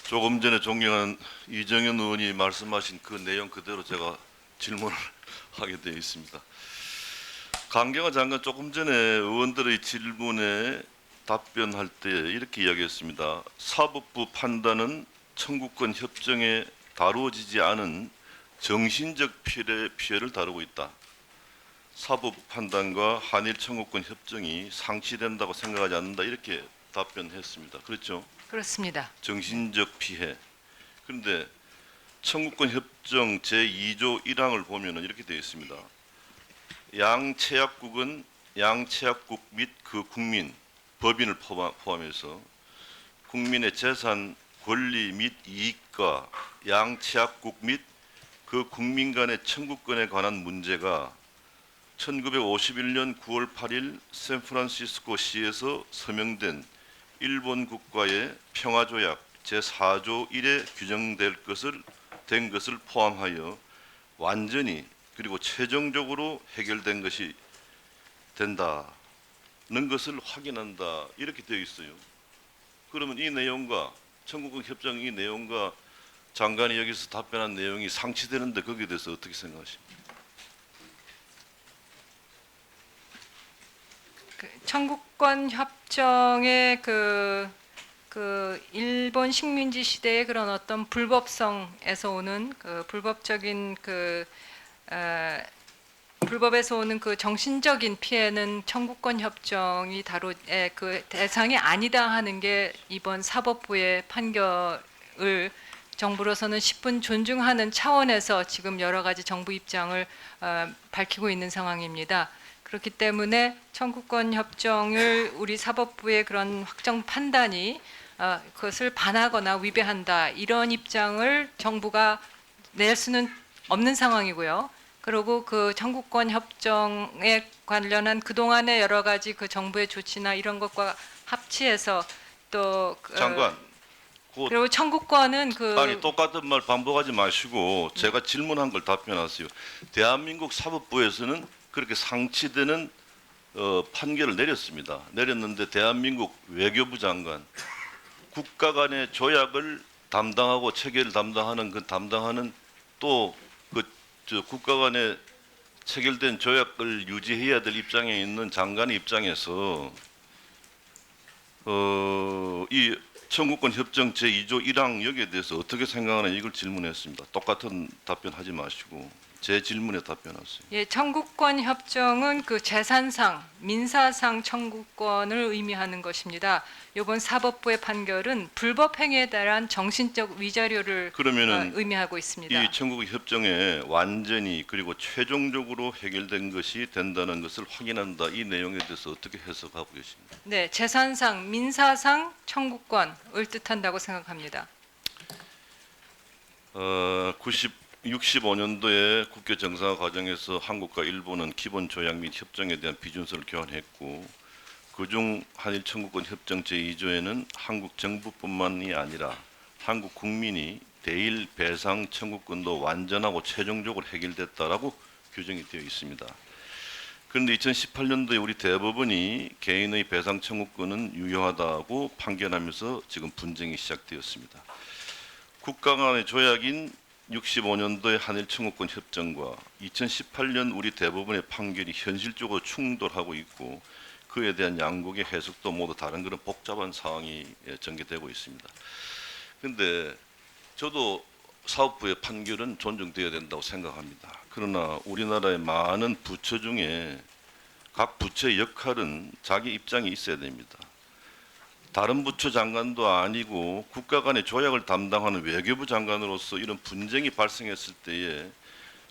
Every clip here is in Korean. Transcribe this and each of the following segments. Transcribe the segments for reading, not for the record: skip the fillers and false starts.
조금 전에 존경하는 이정현 의원이 말씀하신 그 내용 그대로 제가 질문을 하게 되어 있습니다. 강경화 장관 조금 전에 의원들의 질문에 답변할 때 이렇게 이야기했습니다. 사법부 판단은 청구권 협정에 다루어지지 않은 정신적 피해를 다루고 있다. 사법부 판단과 한일 청구권 협정이 상치된다고 생각하지 않는다. 이렇게 답변했습니다. 그렇죠? 그렇습니다. 정신적 피해. 그런데 청구권 협정 제2조 1항을 보면은 이렇게 되어 있습니다. 양체약국은 양체약국 및 그 국민, 법인을 포함해서 국민의 재산, 권리 및 이익과 양체약국 및 그 국민 간의 청구권에 관한 문제가 1951년 9월 8일 샌프란시스코 시에서 서명된 일본 국가의 평화조약 제4조 1에 규정될 된 것을 포함하여 완전히 그리고 최종적으로 해결된 것이 된다는 것을 확인한다. 이렇게 되어 있어요. 그러면 이 내용과 청구권 협정 이 내용과 장관이 여기서 답변한 내용이 상치되는데 거기에 대해서 어떻게 생각하십니까? 청구권 협정의 일본 식민지 시대의 그런 어떤 불법성에서 오는 그 불법적인 불법에서 오는 그 정신적인 피해는 청구권 협정이 그 대상이 아니다 하는 게 이번 사법부의 판결을 정부로서는 10분 존중하는 차원에서 지금 여러 가지 정부 입장을 밝히고 있는 상황입니다. 그렇기 때문에 청구권 협정을 우리 사법부의 그런 확정 판단이 그것을 반하거나 위배한다 이런 입장을 정부가 낼 수는 없는 상황이고요. 그리고 그 청구권 협정에 관련한 그동안의 여러 가지 그 정부의 조치나 이런 것과 합치해서 또 장관, 그리고 청구권은 아니 똑같은 말 반복하지 마시고 제가 질문한 걸 답변하세요. 대한민국 사법부에서는 그렇게 상치되는 판결을 내렸는데 대한민국 외교부 장관 국가 간의 조약을 담당하고 체계를 담당하는 또 국가 간에 체결된 조약을 유지해야 될 입장에 있는 장관의 입장에서 이 청구권 협정 제2조 1항 여기에 대해서 어떻게 생각하나 이걸 질문했습니다. 똑같은 답변하지 마시고 제 질문에 답변하세요. 예, 청구권 협정은 그 재산상, 민사상 청구권을 의미하는 것입니다. 이번 사법부의 판결은 불법 행위에 대한 정신적 위자료를 그러면은 의미하고 있습니다. 이 청구권 협정에 완전히 그리고 최종적으로 해결된 것이 된다는 것을 확인한다. 이 내용에 대해서 어떻게 해석하고 계십니까? 네, 재산상, 민사상 청구권을 뜻한다고 생각합니다. 65년도에 국회 정상화 과정에서 한국과 일본은 기본 조약 및 협정에 대한 비준서를 교환했고 그중 한일 청구권 협정 제2조에는 한국 정부뿐만이 아니라 한국 국민이 대일 배상 청구권도 완전하고 최종적으로 해결됐다라고 규정이 되어 있습니다. 그런데 2018년도에 우리 대법원이 개인의 배상 청구권은 유효하다고 판결하면서 지금 분쟁이 시작되었습니다. 국가 간의 조약인 65년도의 한일 청구권 협정과 2018년 우리 대법원의 판결이 현실적으로 충돌하고 있고 그에 대한 양국의 해석도 모두 다른 그런 복잡한 상황이 전개되고 있습니다. 그런데 저도 사법부의 판결은 존중되어야 된다고 생각합니다. 그러나 우리나라의 많은 부처 중에 각 부처의 역할은 자기 입장이 있어야 됩니다. 다른 부처 장관도 아니고 국가 간의 조약을 담당하는 외교부 장관으로서 이런 분쟁이 발생했을 때에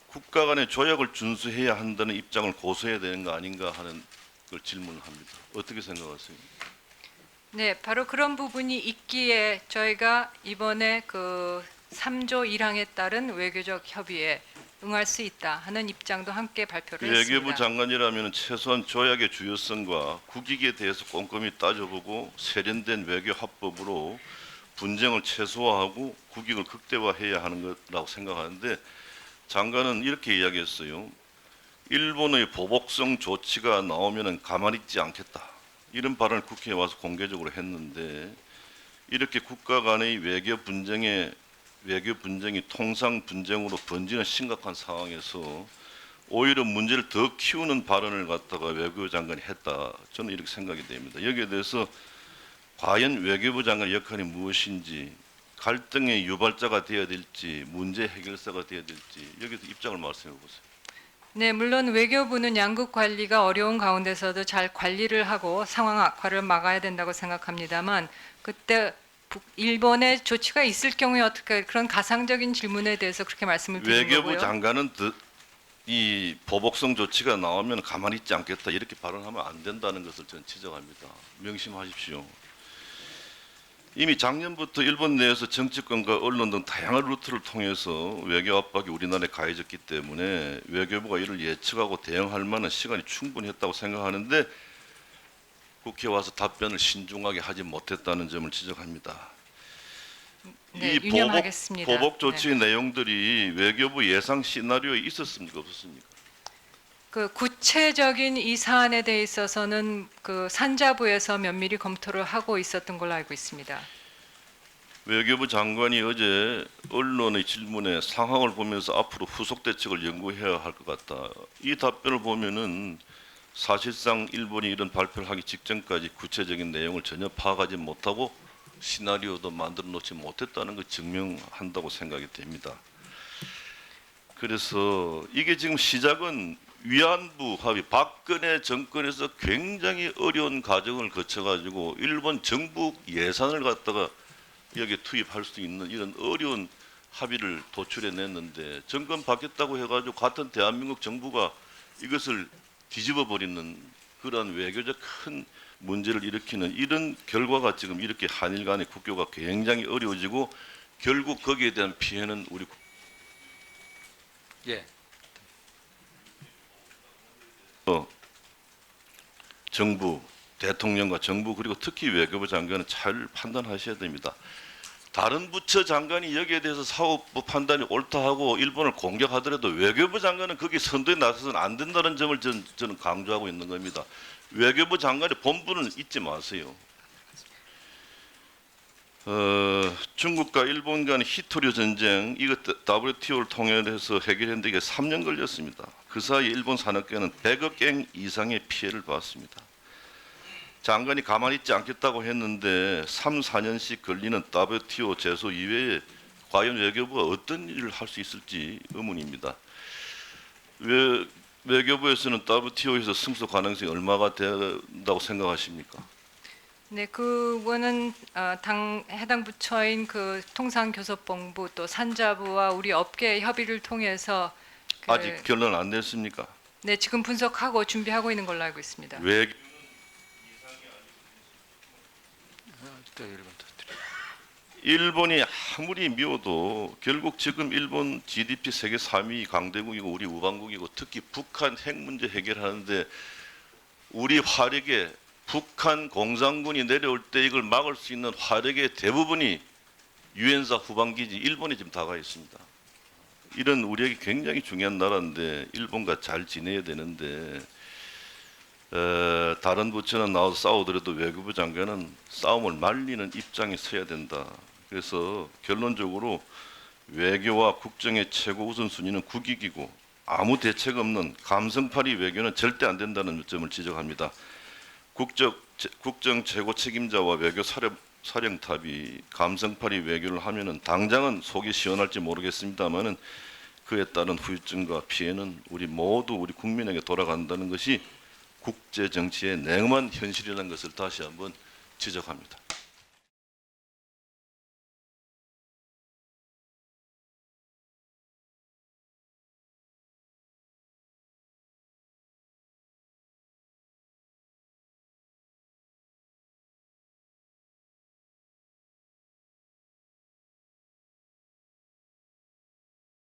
국가 간의 조약을 준수해야 한다는 입장을 고수해야 되는 거 아닌가 하는 걸 질문을 합니다. 어떻게 생각하세요? 네, 바로 그런 부분이 있기에 저희가 이번에 그 3조 1항에 따른 외교적 협의에 응할 수 있다 하는 입장도 함께 발표를 했습니다. 외교부 장관이라면 최소한 조약의 주요성과 국익에 대해서 꼼꼼히 따져보고 세련된 외교 합법으로 분쟁을 최소화하고 국익을 극대화해야 하는 거라고 생각하는데 장관은 이렇게 이야기했어요. 일본의 보복성 조치가 나오면 가만히 있지 않겠다. 이런 발언을 국회에 와서 공개적으로 했는데 이렇게 국가 간의 외교 분쟁이 통상 분쟁으로 번지는 심각한 상황에서 오히려 문제를 더 키우는 발언을 갖다가 외교부 장관이 했다. 저는 이렇게 생각이 됩니다. 여기에 대해서 과연 외교부 장관의 역할이 무엇인지, 갈등의 유발자가 되어야 될지, 문제 해결사가 되어야 될지 여기서 입장을 말씀해 보세요. 네, 물론 외교부는 양국 관리가 어려운 가운데서도 잘 관리를 하고 상황 악화를 막아야 된다고 생각합니다만 그때 일본의 조치가 있을 경우에 어떻게 그런 가상적인 질문에 대해서 그렇게 말씀을 드린 외교부 거고요. 장관은 이 보복성 조치가 나오면 가만히 있지 않겠다 이렇게 발언하면 안 된다는 것을 저는 지적합니다. 명심하십시오. 이미 작년부터 일본 내에서 정치권과 언론 등 다양한 루트를 통해서 외교 압박이 우리나라에 가해졌기 때문에 외교부가 이를 예측하고 대응할 만한 시간이 충분했다고 생각하는데 국회에 와서 답변을 신중하게 하지 못했다는 점을 지적합니다. 네, 이 유념하겠습니다. 보복 조치의 내용들이 외교부 예상 시나리오에 있었습니까, 없었습니까? 그 구체적인 이 사안에 대해 있어서는 그 산자부에서 면밀히 검토를 하고 있었던 걸로 알고 있습니다. 외교부 장관이 어제 언론의 질문에 상황을 보면서 앞으로 후속 대책을 연구해야 할 것 같다. 이 답변을 보면은 사실상 일본이 이런 발표를 하기 직전까지 구체적인 내용을 전혀 파악하지 못하고 시나리오도 만들어 놓지 못했다는 걸 증명한다고 생각이 됩니다. 그래서 이게 지금 시작은 위안부 합의, 박근혜 정권에서 굉장히 어려운 과정을 거쳐가지고 일본 정부 예산을 갖다가 여기에 투입할 수 있는 이런 어려운 합의를 도출해냈는데 정권 바뀌었다고 해가지고 같은 대한민국 정부가 이것을 뒤집어 버리는 그러한 외교적 큰 문제를 일으키는 이런 결과가 지금 이렇게 한일 간의 국교가 굉장히 어려워지고 결국 거기에 대한 피해는 우리 예. 정부, 대통령과 정부 그리고 특히 외교부 장관은 잘 판단하셔야 됩니다. 다른 부처 장관이 여기에 대해서 사업부 판단이 옳다 하고 일본을 공격하더라도 외교부 장관은 거기 선두에 나서서는 안 된다는 점을 저는 강조하고 있는 겁니다. 외교부 장관의 본분은 잊지 마세요. 중국과 일본 간의 히토류 전쟁 이것 WTO를 통해서 해결했는데 이게 3년 걸렸습니다. 그 사이 일본 산업계는 100억 엔 이상의 피해를 봤습니다. 장관이 가만히 있지 않겠다고 했는데 3, 4년씩 걸리는 WTO 제소 이외에 과연 외교부가 어떤 일을 할 수 있을지 의문입니다. 외교부에서는 WTO에서 승소 가능성이 얼마가 된다고 생각하십니까? 네, 그거는 해당 부처인 그 통상교섭본부 또 산자부와 우리 업계 협의를 통해서 아직 결론 안 냈습니까? 네, 지금 분석하고 준비하고 있는 걸로 알고 있습니다. 또 일본 터뜨려. 일본이 아무리 미워도 결국 지금 일본 GDP 세계 3위 강대국이고 우리 우방국이고 특히 북한 핵 문제 해결하는데 우리 화력에 북한 공산군이 내려올 때 이걸 막을 수 있는 화력의 대부분이 유엔사 후방기지 일본에 지금 다가 있습니다. 이런 우리에게 굉장히 중요한 나라인데 일본과 잘 지내야 되는데 다른 부처는 나와서 싸우더라도 외교부 장관은 싸움을 말리는 입장에 서야 된다. 그래서 결론적으로 외교와 국정의 최고 우선순위는 국익이고 아무 대책 없는 감성팔이 외교는 절대 안 된다는 점을 지적합니다. 국정 최고 책임자와 외교 사령탑이 감성팔이 외교를 하면은 당장은 속이 시원할지 모르겠습니다만은 그에 따른 후유증과 피해는 우리 국민에게 돌아간다는 것이 국제 정치의 냉엄한 현실이라는 것을 다시 한번 지적합니다.